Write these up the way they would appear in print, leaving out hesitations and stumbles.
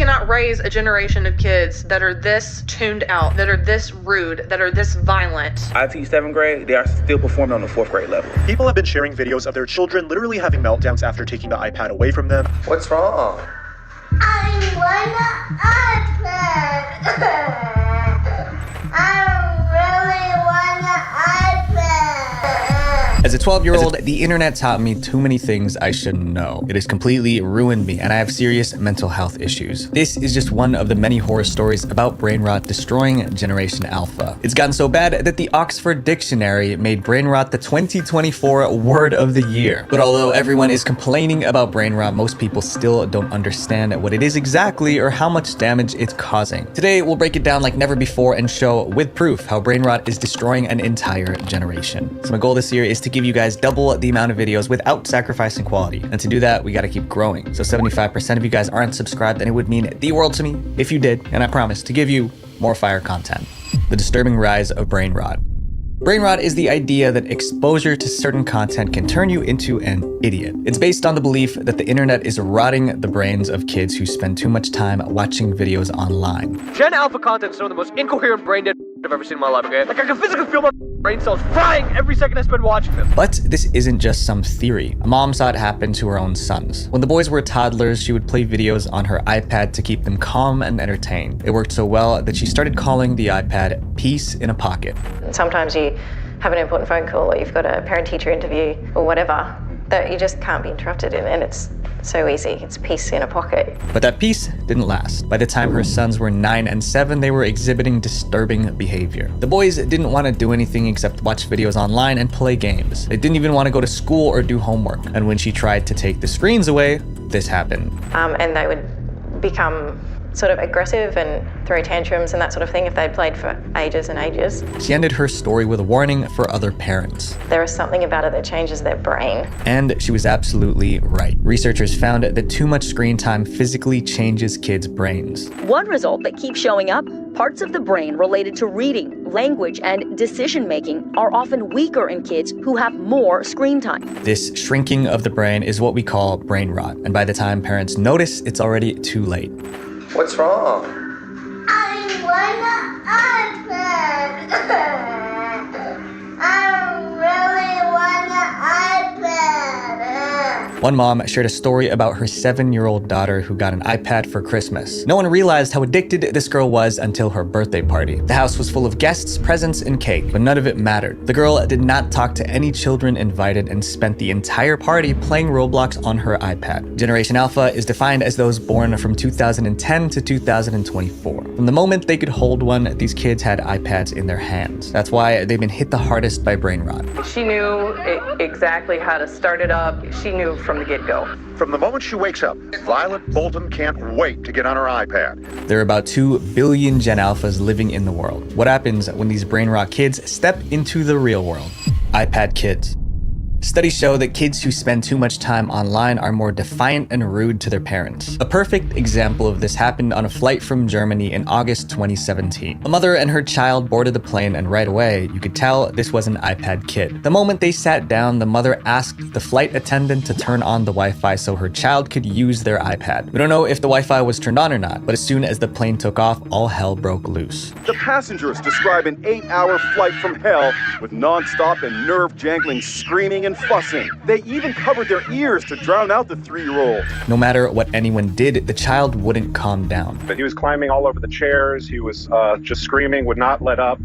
cannot raise a generation of kids that are this tuned out, that are this rude, that are this violent. I teach 7th grade, they are still performing on the 4th grade level. People have been sharing videos of their children literally having meltdowns after taking the iPad away from them. What's wrong? I want an iPad. I really want an iPad. As a 12-year-old, the internet taught me too many things I shouldn't know. It has completely ruined me, and I have serious mental health issues. This is just one of the many horror stories about brain rot destroying Generation Alpha. It's gotten so bad that the Oxford Dictionary made brain rot the 2024 word of the year. But although everyone is complaining about brain rot, most people still don't understand what it is exactly or how much damage it's causing. Today, we'll break it down like never before and show with proof how brain rot is destroying an entire generation. So my goal this year is to give you guys double the amount of videos without sacrificing quality. And to do that, we gotta keep growing. So 75% of you guys aren't subscribed, and it would mean the world to me if you did, and I promise to give you more fire content. The disturbing rise of brain rot. Brain rot is the idea that exposure to certain content can turn you into an idiot. It's based on the belief that the internet is rotting the brains of kids who spend too much time watching videos online. Gen Alpha content is some of the most incoherent brain dead I've ever seen in my life, okay? Like, I can physically feel my brain cells frying every second I spend watching them. But this isn't just some theory. A mom saw it happen to her own sons. When the boys were toddlers, she would play videos on her iPad to keep them calm and entertained. It worked so well that she started calling the iPad Peace in a Pocket. Sometimes you have an important phone call, or you've got a parent-teacher interview, or whatever, that you just can't be interrupted in, and it's so easy. It's peace in a pocket. But that peace didn't last. By the time her sons were 9 and 7, they were exhibiting disturbing behavior. The boys didn't want to do anything except watch videos online and play games. They didn't even want to go to school or do homework. And when she tried to take the screens away, this happened. And they would become sort of aggressive and throw tantrums and that sort of thing if they'd played for ages and ages. She ended her story with a warning for other parents. There is something about it that changes their brain. And she was absolutely right. Researchers found that too much screen time physically changes kids' brains. One result that keeps showing up, parts of the brain related to reading, language, and decision-making are often weaker in kids who have more screen time. This shrinking of the brain is what we call brain rot. And by the time parents notice, it's already too late. What's wrong? I want an iPad. I really want an iPad. One mom shared a story about her 7-year-old daughter who got an iPad for Christmas. No one realized how addicted this girl was until her birthday party. The house was full of guests, presents, and cake, but none of it mattered. The girl did not talk to any children invited and spent the entire party playing Roblox on her iPad. Generation Alpha is defined as those born from 2010 to 2024. From the moment they could hold one, these kids had iPads in their hands. That's why they've been hit the hardest by brain rot. She knew exactly how to start it up. She knew from the get-go. From the moment she wakes up, Violet Bolton can't wait to get on her iPad. There are about 2 billion Gen Alphas living in the world. What happens when these brain rot kids step into the real world? iPad kids. Studies show that kids who spend too much time online are more defiant and rude to their parents. A perfect example of this happened on a flight from Germany in August 2017. A mother and her child boarded the plane, and right away, you could tell this was an iPad kid. The moment they sat down, the mother asked the flight attendant to turn on the Wi-Fi so her child could use their iPad. We don't know if the Wi-Fi was turned on or not, but as soon as the plane took off, all hell broke loose. The passengers describe an 8-hour flight from hell with non-stop and nerve-jangling screaming and fussing. They even covered their ears to drown out the 3-year-old. No matter what anyone did, the child wouldn't calm down. He was climbing all over the chairs. He was just screaming, would not let up.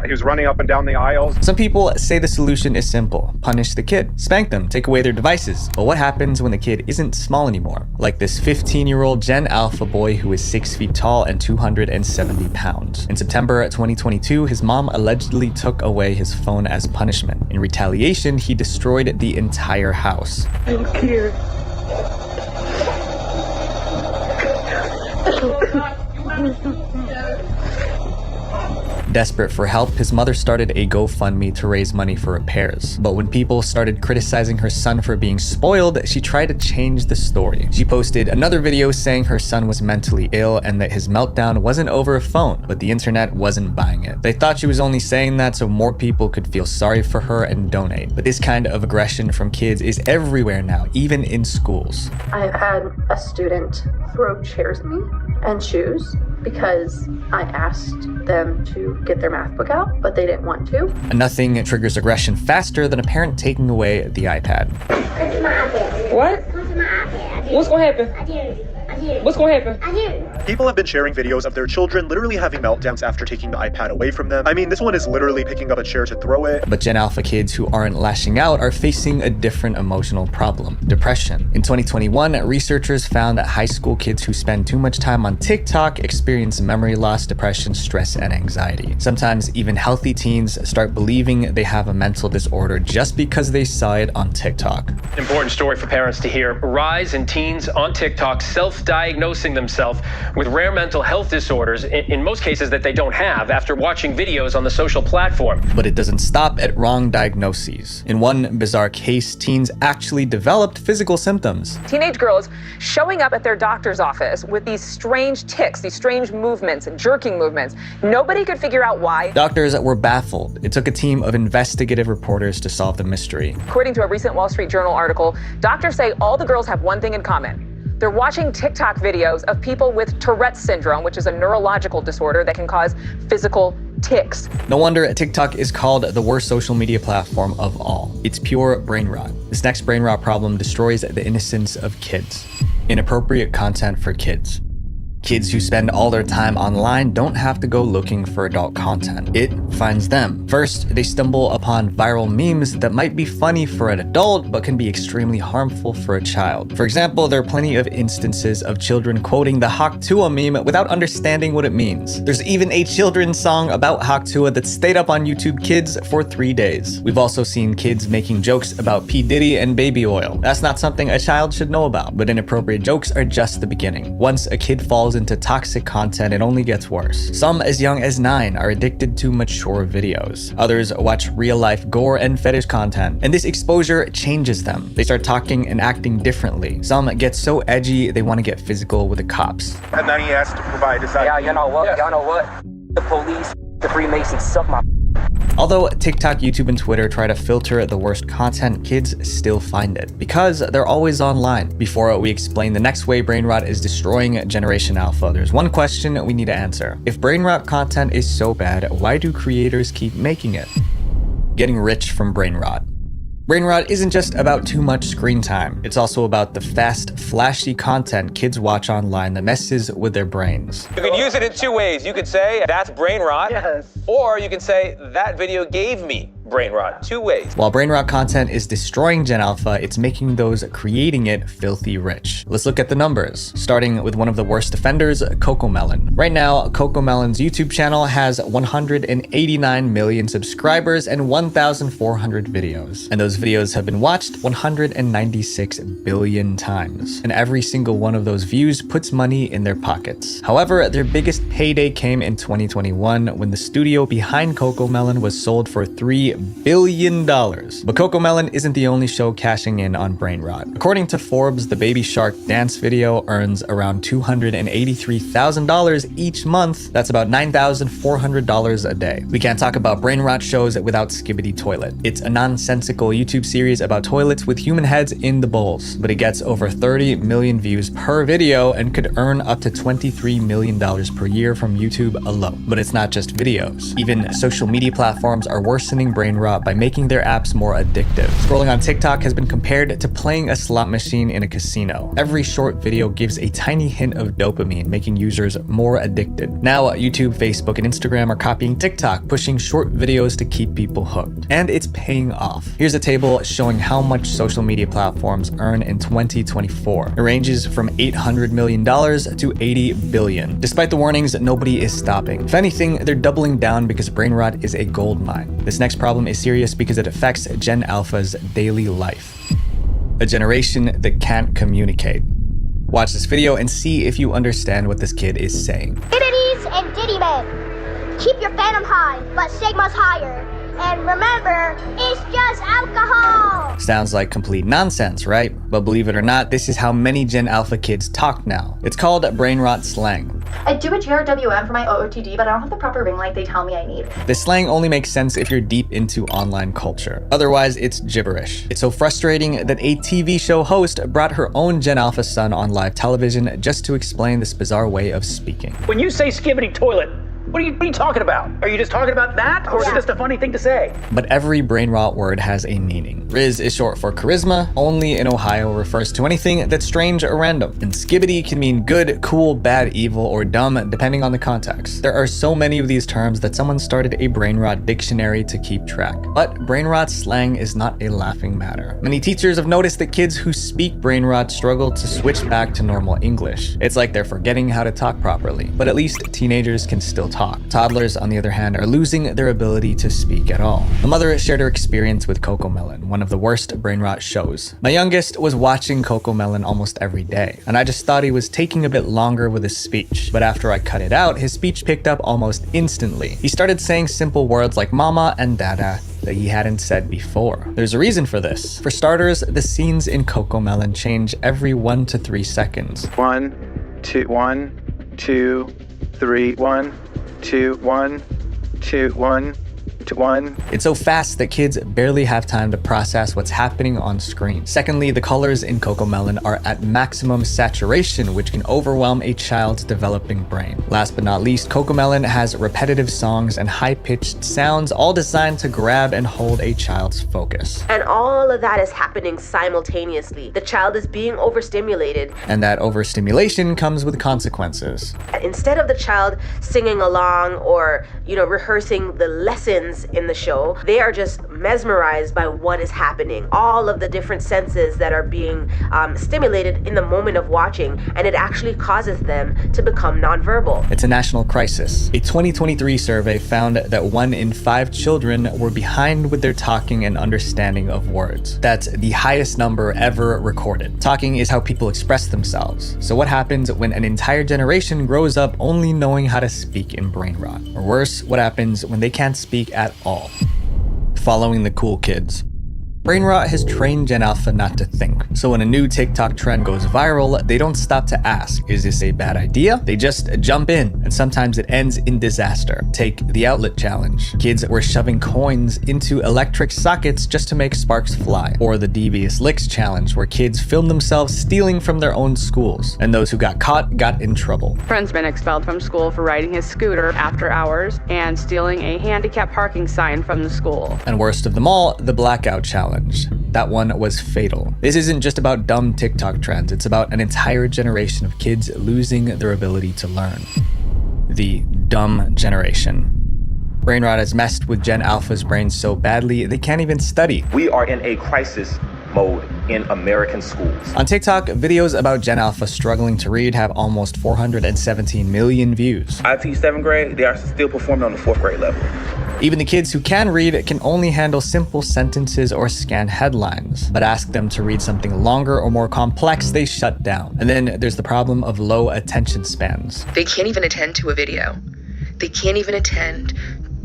He was running up and down the aisles. Some people say the solution is simple. Punish the kid. Spank them. Take away their devices. But what happens when the kid isn't small anymore? Like this 15-year-old Gen Alpha boy who is 6 feet tall and 270 pounds. In September 2022, his mom allegedly took away his phone as punishment. In retaliation, he destroyed the entire house. I don't care. Desperate for help, his mother started a GoFundMe to raise money for repairs. But when people started criticizing her son for being spoiled, she tried to change the story. She posted another video saying her son was mentally ill and that his meltdown wasn't over a phone, but the internet wasn't buying it. They thought she was only saying that so more people could feel sorry for her and donate. But this kind of aggression from kids is everywhere now, even in schools. I've had a student throw chairs at me and shoes because I asked them to get their math book out, but they didn't want to. And nothing triggers aggression faster than a parent taking away the iPad. What? What's gonna happen? What's gonna happen? People have been sharing videos of their children literally having meltdowns after taking the iPad away from them. I mean, this one is literally picking up a chair to throw it. But Gen Alpha kids who aren't lashing out are facing a different emotional problem: depression. In 2021, researchers found that high school kids who spend too much time on TikTok experience memory loss, depression, stress, and anxiety. Sometimes even healthy teens start believing they have a mental disorder just because they saw it on TikTok. Important story for parents to hear. Rise in teens on TikTok self-diagnosing themselves with rare mental health disorders, in most cases that they don't have, after watching videos on the social platform. But it doesn't stop at wrong diagnoses. In one bizarre case, teens actually developed physical symptoms. Teenage girls showing up at their doctor's office with these strange tics, these strange movements and jerking movements. Nobody could figure out why. Doctors were baffled. It took a team of investigative reporters to solve the mystery. According to a recent Wall Street Journal article, doctors say all the girls have one thing in common. They're watching TikTok videos of people with Tourette's syndrome, which is a neurological disorder that can cause physical tics. No wonder TikTok is called the worst social media platform of all. It's pure brain rot. This next brain rot problem destroys the innocence of kids. Inappropriate content for kids. Kids who spend all their time online don't have to go looking for adult content. It finds them. First, they stumble upon viral memes that might be funny for an adult, but can be extremely harmful for a child. For example, there are plenty of instances of children quoting the Haktua meme without understanding what it means. There's even a children's song about Haktua that stayed up on YouTube Kids for 3 days. We've also seen kids making jokes about P. Diddy and baby oil. That's not something a child should know about, but inappropriate jokes are just the beginning. Once a kid falls into toxic content, it only gets worse. Some as young as 9 are addicted to mature videos. Others watch real-life gore and fetish content, and this exposure changes them. They start talking and acting differently. Some get so edgy they want to get physical with the cops. And then he has to provide his ID. Yeah, you know what? Y'all know what? The police, the Freemasons suck my. Although TikTok, YouTube, and Twitter try to filter the worst content, kids still find it because they're always online. Before we explain the next way brain rot is destroying Generation Alpha, there's one question we need to answer. If brain rot content is so bad, why do creators keep making it? Getting rich from brain rot. Brain rot isn't just about too much screen time. It's also about the fast, flashy content kids watch online that messes with their brains. You can use it in 2 ways. You could say, that's brain rot. Yes. Or you can say, that video gave me brain rot. 2 ways. While brain rot content is destroying Gen Alpha, it's making those creating it filthy rich. Let's look at the numbers, starting with one of the worst offenders, Cocomelon. Right now, Cocomelon's YouTube channel has 189 million subscribers and 1,400 videos. And those videos have been watched 196 billion times. And every single one of those views puts money in their pockets. However, their biggest payday came in 2021 when the studio behind Cocomelon was sold for $3 billion. But Cocomelon isn't the only show cashing in on brain rot. According to Forbes, the Baby Shark dance video earns around $283,000 each month. That's about $9,400 a day. We can't talk about brain rot shows without Skibbity Toilet. It's a nonsensical YouTube series about toilets with human heads in the bowls, but it gets over 30 million views per video and could earn up to $23 million per year from YouTube alone. But it's not just videos. Even social media platforms are worsening brain rot by making their apps more addictive. Scrolling on TikTok has been compared to playing a slot machine in a casino. Every short video gives a tiny hint of dopamine, making users more addicted. Now, YouTube, Facebook, and Instagram are copying TikTok, pushing short videos to keep people hooked. And it's paying off. Here's a table showing how much social media platforms earn in 2024. It ranges from $800 million to $80 billion. Despite the warnings, nobody is stopping. If anything, they're doubling down because brain rot is a gold mine. This next problem is serious because it affects Gen Alpha's daily life. A generation that can't communicate. Watch this video and see if you understand what this kid is saying. Diddies and Diddy Men. Keep your phantom high, but Sigma's higher. And remember, it's just alcohol! Sounds like complete nonsense, right? But believe it or not, this is how many Gen Alpha kids talk now. It's called brain rot slang. I do a GRWM for my OOTD, but I don't have the proper ring light they tell me I need. This slang only makes sense if you're deep into online culture. Otherwise, it's gibberish. It's so frustrating that a TV show host brought her own Gen Alpha son on live television just to explain this bizarre way of speaking. When you say skibbity toilet, what are you talking about? Are you just talking about that? Or is it just a funny thing to say? But every brain rot word has a meaning. Riz is short for charisma, only in Ohio refers to anything that's strange or random. And skibbity can mean good, cool, bad, evil, or dumb, depending on the context. There are so many of these terms that someone started a brain rot dictionary to keep track. But brain rot slang is not a laughing matter. Many teachers have noticed that kids who speak brain rot struggle to switch back to normal English. It's like they're forgetting how to talk properly. But at least teenagers can still talk. Toddlers, on the other hand, are losing their ability to speak at all. A mother shared her experience with CoComelon, one of the worst brain rot shows. My youngest was watching CoComelon almost every day, and I just thought he was taking a bit longer with his speech. But after I cut it out, his speech picked up almost instantly. He started saying simple words like mama and dada that he hadn't said before. There's a reason for this. For starters, the scenes in CoComelon change every 1 to 3 seconds. 1, 2, 1, 2, 3, 1, 2, 1, 2, 1, 2, 1. It's so fast that kids barely have time to process what's happening on screen. Secondly, the colors in CoComelon are at maximum saturation, which can overwhelm a child's developing brain. Last but not least, CoComelon has repetitive songs and high-pitched sounds, all designed to grab and hold a child's focus. And all of that is happening simultaneously. The child is being overstimulated. And that overstimulation comes with consequences. Instead of the child singing along or, rehearsing the lessons in the show, they are just mesmerized by what is happening. All of the different senses that are being stimulated in the moment of watching, and it actually causes them to become nonverbal. It's a national crisis. A 2023 survey found that 1 in 5 children were behind with their talking and understanding of words. That's the highest number ever recorded. Talking is how people express themselves. So what happens when an entire generation grows up only knowing how to speak in brain rot? Or worse, what happens when they can't speak at all? Following the cool kids. Brain rot has trained Gen Alpha not to think. So when a new TikTok trend goes viral, they don't stop to ask, is this a bad idea? They just jump in, and sometimes it ends in disaster. Take the outlet challenge. Kids were shoving coins into electric sockets just to make sparks fly. Or the devious licks challenge, where kids filmed themselves stealing from their own schools, and those who got caught got in trouble. Friend's been expelled from school for riding his scooter after hours and stealing a handicap parking sign from the school. And worst of them all, the blackout challenge. That one was fatal. This isn't just about dumb TikTok trends, it's about an entire generation of kids losing their ability to learn. The dumb generation. Brain rot has messed with Gen Alpha's brains so badly, they can't even study. We are in a crisis mode in American schools. On TikTok, videos about Gen Alpha struggling to read have almost 417 million views. I teach 7th grade, they are still performing on the 4th grade level. Even the kids who can read can only handle simple sentences or scan headlines, but ask them to read something longer or more complex, they shut down. And then there's the problem of low attention spans. They can't even attend to a video. They can't even attend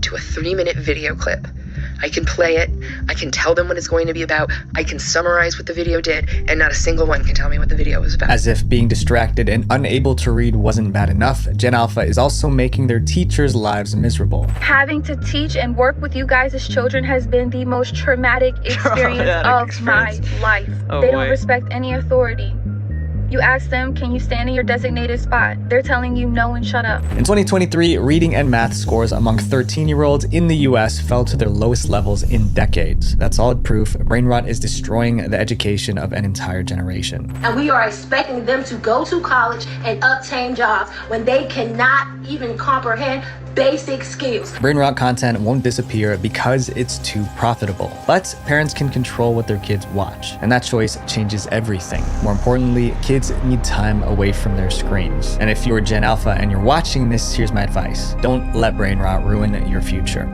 to a 3-minute video clip. I can play it, I can tell them what it's going to be about, I can summarize what the video did, and not a single one can tell me what the video was about. As if being distracted and unable to read wasn't bad enough, Gen Alpha is also making their teachers' lives miserable. Having to teach and work with you guys as children has been the most traumatic experience of my life. They don't respect any authority. You ask them, can you stand in your designated spot? They're telling you no and shut up. In 2023, reading and math scores among 13-year-olds in the US fell to their lowest levels in decades. That's solid proof brain rot is destroying the education of an entire generation. And we are expecting them to go to college and obtain jobs when they cannot even comprehend basic skills. Brain rot content won't disappear because it's too profitable. But parents can control what their kids watch, and that choice changes everything. More importantly, kids need time away from their screens. And if you're Gen Alpha and you're watching this, here's my advice. Don't let brain rot ruin your future.